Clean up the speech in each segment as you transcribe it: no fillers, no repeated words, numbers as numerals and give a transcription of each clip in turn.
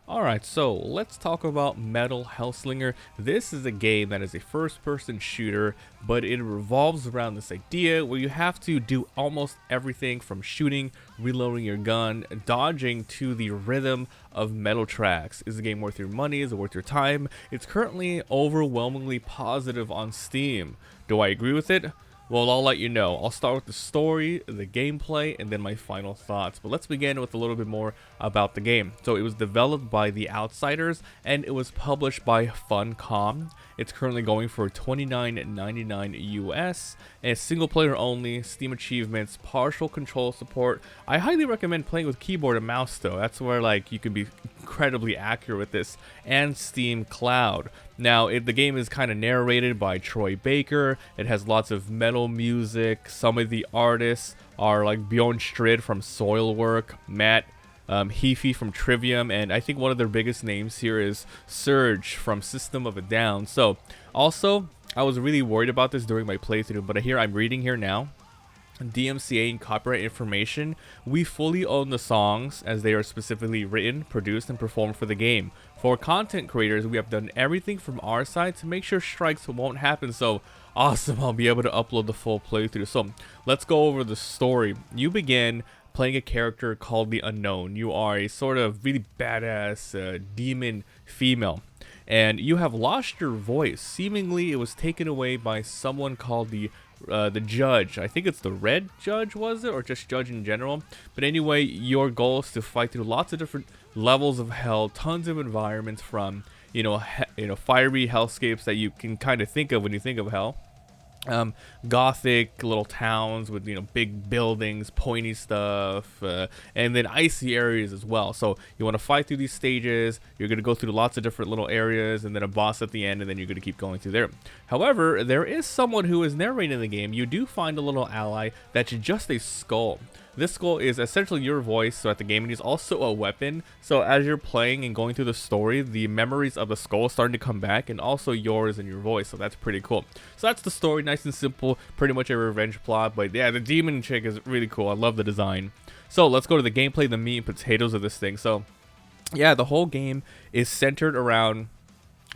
Alright, so let's talk about Metal Hellslinger. This is a game that is a first-person shooter, but it revolves around this idea where you have to do almost everything from shooting, reloading your gun, dodging to the rhythm of metal tracks. Is the game worth your money? Is it worth your time? It's currently overwhelmingly positive on Steam. Do I agree with it? Well, I'll let you know. I'll start with the story, the gameplay, and then my final thoughts. But let's begin with a little bit more about the game. So it was developed by The Outsiders, and it was published by Funcom. It's currently going for $29.99 US, and it's single player only, Steam achievements, partial control support. I highly recommend playing with keyboard and mouse though. That's where like you can be incredibly accurate with this, and Steam Cloud. Now, the game is kind of narrated by Troy Baker. It has lots of metal music. Some of the artists are like Bjorn Strid from Soilwork, Matt Heafy from Trivium, and I think one of their biggest names here is Serj from System of a Down. So, also, I was really worried about this during my playthrough, but I'm reading here now. DMCA and copyright information, we fully own the songs as they are specifically written, produced, and performed for the game. For content creators, we have done everything from our side to make sure strikes won't happen, so awesome, I'll be able to upload the full playthrough. So let's go over the story. You begin playing a character called the Unknown. You are a sort of really badass demon female, and you have lost your voice. Seemingly it was taken away by someone called the judge. I think it's the red judge, was it, or just judge in general? But anyway, your goal is to fight through lots of different levels of hell, tons of environments, from fiery hellscapes that you can kind of think of when you think of hell. Gothic little towns with big buildings, pointy stuff, and then icy areas as well. So you want to fight through these stages. You're going to go through lots of different little areas, and then a boss at the end, and then you're going to keep going through there. However, there is someone who is narrating the game. You do find a little ally that's just a skull. This skull is essentially your voice throughout the game, and he's also a weapon. So as you're playing and going through the story, the memories of the skull are starting to come back, and also yours and your voice. So that's pretty cool. So that's the story, nice and simple, pretty much a revenge plot. But yeah, the demon chick is really cool. I love the design. So let's go to the gameplay, the meat and potatoes of this thing. So yeah, the whole game is centered around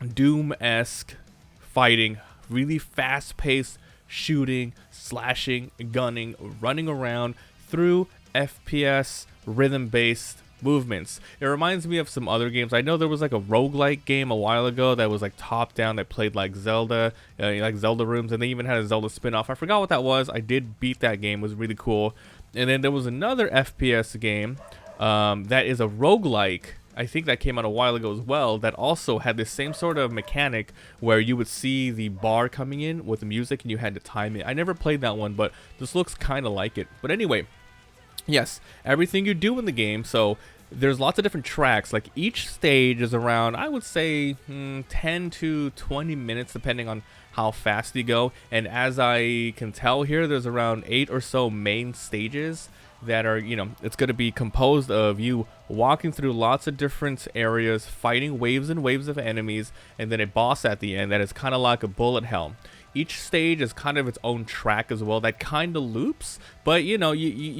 Doom-esque fighting, really fast-paced shooting, slashing, gunning, running around through FPS rhythm-based movements. It reminds me of some other games. I know there was like a roguelike game a while ago that was like top-down that played like Zelda, like Zelda rooms, and they even had a Zelda spin-off. I forgot what that was. I did beat that game. It was really cool. And then there was another FPS game that is a roguelike. I think that came out a while ago as well, that also had this same sort of mechanic where you would see the bar coming in with the music and you had to time it. I never played that one, but this looks kind of like it. But anyway, yes, everything you do in the game, so there's lots of different tracks. Like each stage is around, I would say, 10 to 20 minutes depending on how fast you go. And as I can tell here, there's around 8 or so main stages that are, it's going to be composed of you walking through lots of different areas, fighting waves and waves of enemies, and then a boss at the end that is kind of like a bullet hell. Each stage is kind of its own track as well that kind of loops, but you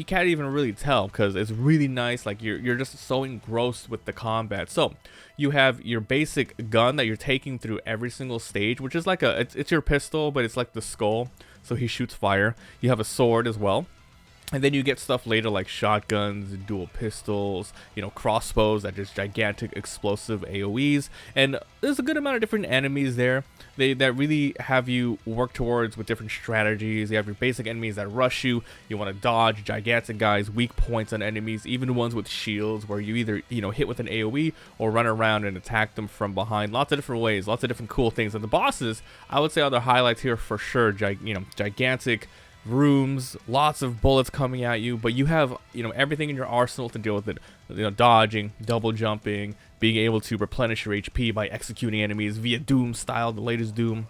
can't even really tell because it's really nice. Like you're just so engrossed with the combat. So you have your basic gun that you're taking through every single stage, which is like it's your pistol, but it's like the skull, so he shoots fire. You have a sword as well. And then you get stuff later like shotguns, dual pistols, crossbows that just gigantic explosive AoEs. And there's a good amount of different enemies there that really have you work towards with different strategies. You have your basic enemies that rush you. You want to dodge gigantic guys, weak points on enemies, even ones with shields where you either, hit with an AoE or run around and attack them from behind. Lots of different ways, lots of different cool things. And the bosses, I would say, are the highlights here for sure. Gigantic rooms, lots of bullets coming at you, but you have everything in your arsenal to deal with it. Dodging, double jumping, being able to replenish your HP by executing enemies via Doom style, the latest Doom.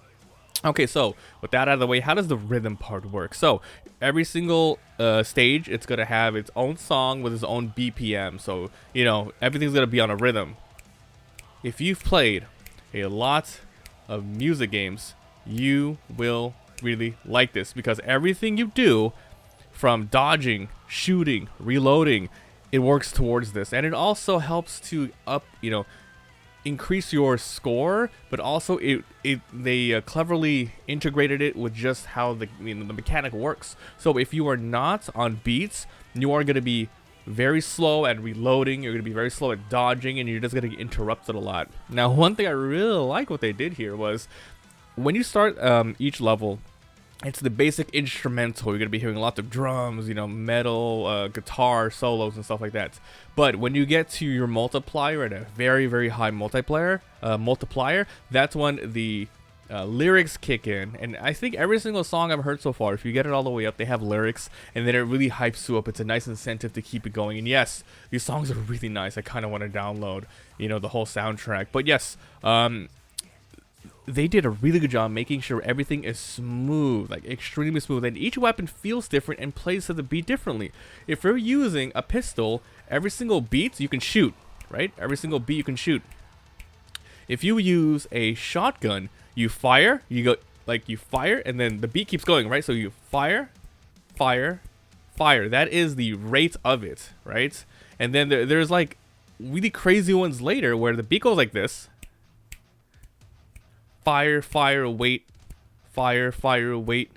Okay, so with that out of the way, how does the rhythm part work? So every single stage, it's gonna have its own song with its own BPM. So everything's gonna be on a rhythm. If you've played a lot of music games, you will really like this, because everything you do, from dodging, shooting, reloading, it works towards this, and it also helps to increase your score, but also they cleverly integrated it with just how the mechanic works. So if you are not on beats, you are going to be very slow at reloading, you're going to be very slow at dodging, and you're just going to get interrupted a lot. Now, one thing I really like what they did here was when you start each level, it's the basic instrumental. You're going to be hearing lots of drums, metal, guitar solos and stuff like that. But when you get to your multiplier at a very, very high multiplier, that's when the lyrics kick in. And I think every single song I've heard so far, if you get it all the way up, they have lyrics, and then it really hypes you up. It's a nice incentive to keep it going. And yes, these songs are really nice. I kind of want to download, the whole soundtrack. But yes, they did a really good job making sure everything is smooth, like extremely smooth, and each weapon feels different and plays to the beat differently. If you're using a pistol, every single beat you can shoot, right? Every single beat you can shoot. If you use a shotgun, you fire, you fire, and then the beat keeps going, right? So you fire, fire, fire. That is the rate of it, right? And then there's like really crazy ones later where the beat goes like this. Fire, fire, wait, fire, fire, wait,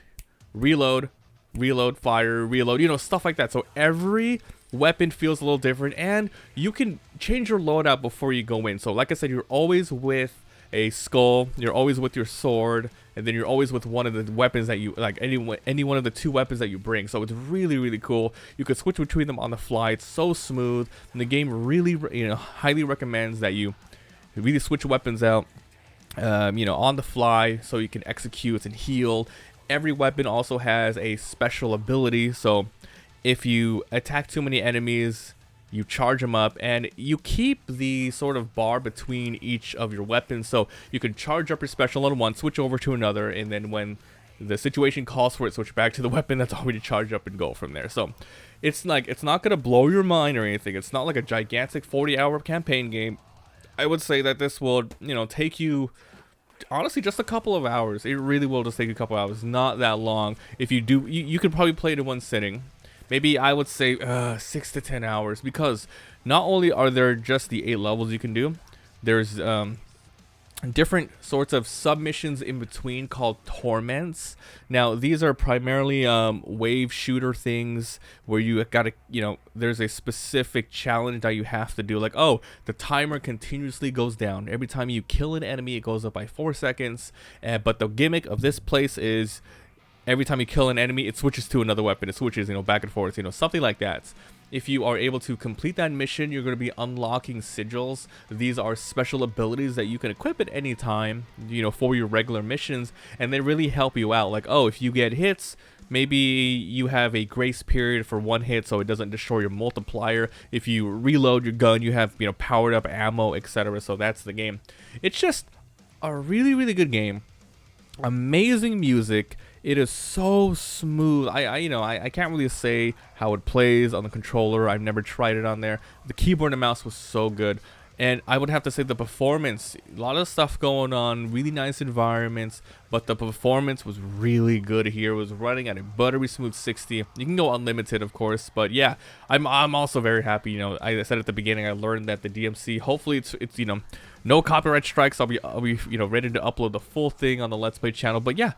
reload, reload, fire, reload, stuff like that. So every weapon feels a little different, and you can change your loadout before you go in. So like I said, you're always with a skull, you're always with your sword, and then you're always with one of the weapons that you like, any one of the two weapons that you bring. So it's really, really cool. You can switch between them on the fly. It's so smooth, and the game really, highly recommends that you really switch weapons out on the fly, so you can execute and heal. Every weapon also has a special ability, so if you attack too many enemies, you charge them up, and you keep the sort of bar between each of your weapons, so you can charge up your special on one, switch over to another, and then when the situation calls for it, switch back to the weapon that's already charged up and go from there. So it's not gonna blow your mind or anything. It's not like a gigantic 40-hour campaign game. I would say that this will, take you, honestly, just a couple of hours. It really will just take a couple of hours, not that long. If you do, you could probably play it in one sitting. Maybe I would say 6 to 10 hours, because not only are there just the 8 levels you can do, there's different sorts of submissions in between called torments. Now these are primarily wave shooter things where you gotta, there's a specific challenge that you have to do, like, oh, the timer continuously goes down every time you kill an enemy. It goes up by 4 seconds, but the gimmick of this place is every time you kill an enemy, it switches to another weapon. It switches, back and forth, something like that. If you are able to complete that mission, you're going to be unlocking sigils. These are special abilities that you can equip at any time, for your regular missions, and they really help you out. Like, oh, if you get hits, maybe you have a grace period for 1 hit so it doesn't destroy your multiplier. If you reload your gun, you have, powered up ammo, etc. So that's the game. It's just a really, really good game. Amazing music. It is so smooth. I can't really say how it plays on the controller. I've never tried it on there. The keyboard and mouse was so good. And I would have to say the performance, a lot of stuff going on, really nice environments, but the performance was really good here. It was running at a buttery smooth 60. You can go unlimited, of course, but yeah, I'm also very happy. I said at the beginning, I learned that the DMC, hopefully it's no copyright strikes. I'll be ready to upload the full thing on the Let's Play channel. But yeah,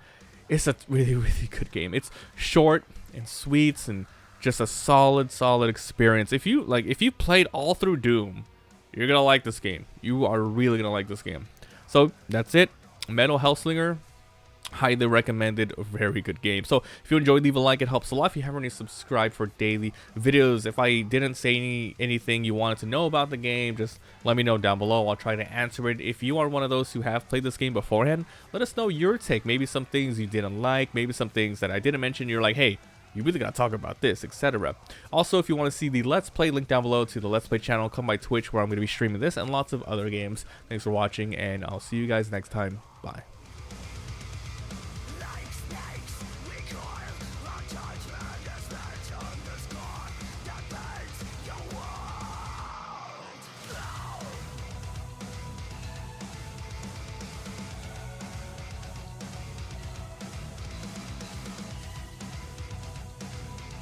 it's a really, really good game. It's short and sweet and just a solid experience. If you played all through Doom, you're gonna like this game. You are really gonna like this game. So that's it. Metal Hellslinger, highly recommended. A very good game. So if you enjoyed, leave a like. It helps a lot. If you haven't already, subscribe for daily videos. If I didn't say anything you wanted to know about the game, just let me know down below. I'll try to answer it. If you are one of those who have played this game beforehand, let us know your take. Maybe some things you didn't like, maybe some things that I didn't mention, you're like, hey, you really gotta talk about this, etc. Also, if you want to see the Let's Play, link down below to the Let's Play channel. Come by Twitch, where I'm going to be streaming this and lots of other games. Thanks for watching, and I'll see you guys next time. Bye.